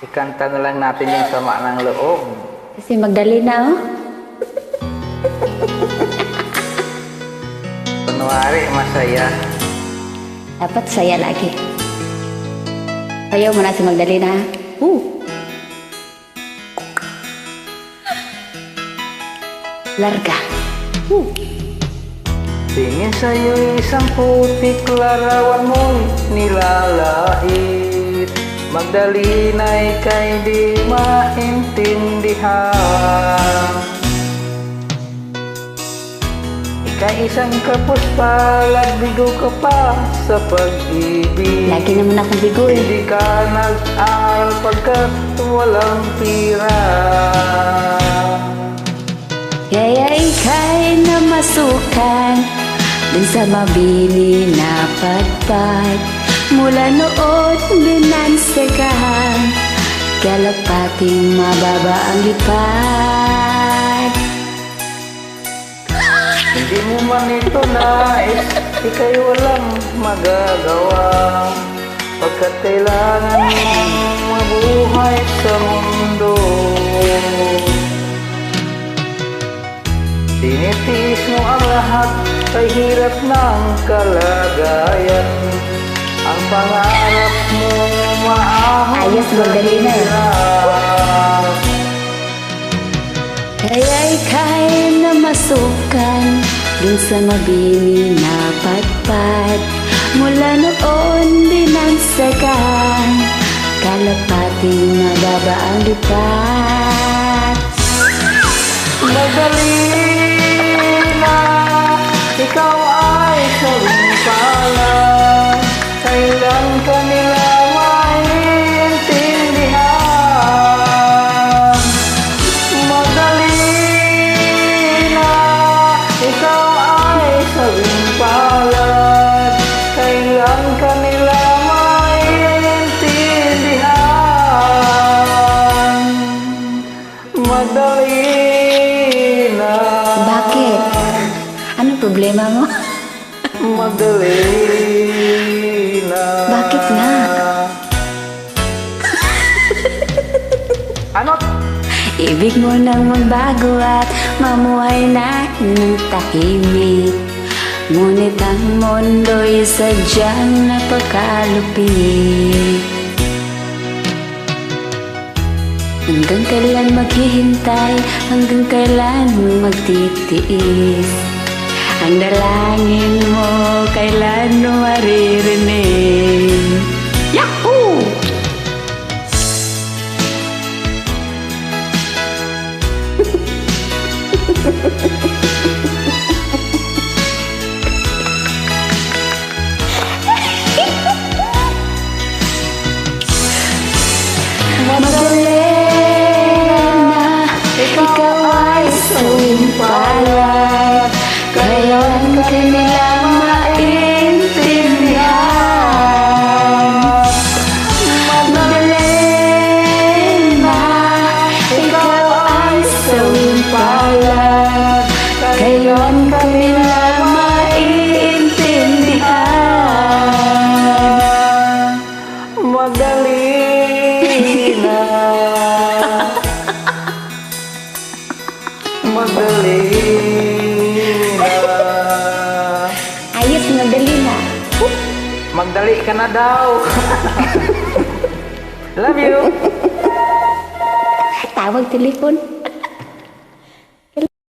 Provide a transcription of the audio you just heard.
Ikanta na lang natin yung sama ng loob. Kasi Magdalena, oh. Kunwari, masaya. Dapat saya lagi. Sayaw mo na si Magdalena. Larga. Tingin sa'yo isang putik, larawan mo'y nilalait. Magdalina'y kay di maintindihan. Ika'y isang kapos palad, bigo ka pa sa pag-ibig. Lagi naman akong bigo, eh. Hindi ka nag-aaral pagkat walang pira. Kaya ika'y namasukan dun sa mabini na padpad. Mula noon binansagan, kalapating mababa ang lipad. Hindi mo man ito nais, ika'y walang magagawa. Pagkat kailangan mong mabuhay sa mundo. Tinitiis mo ang lahat, kay hirap ng kalagayan. Ang pangarap mo maahon Ayos, sa Magdalena, eh. hirap. Kaya ika'y namasukan dun sa mabini na padpad. Mula noon binansagan, kalapating mababa ang lipad. Magdalena, ikaw ay sawing palad. Kailan ka nila maintindihan? Magdalena, ikaw ay sawing palad. Kailan ka nila maintindihan? Magdalena. Bakit? Anong problema mo? Magdalena. Bakit nga? Ano? Ibig mo nang magbago at mamuhay na ng tahimik. Ngunit ang mundo'y sadyang napakalupit. Hanggang kailan maghihintay, hanggang kailan magtitiis. Ang dalangin mo kailan mo maririnig. Yahoo! Magdalena, ikaw ay sawing palad. Kailan ka nila maintindihan? Magdalena, ikaw ay sawing palad. Kailan ka nila maintindihan? Magdalena. Magdalena. Ayos, Magdalena. Magdali ka na daw. Love you. Tawag telepon.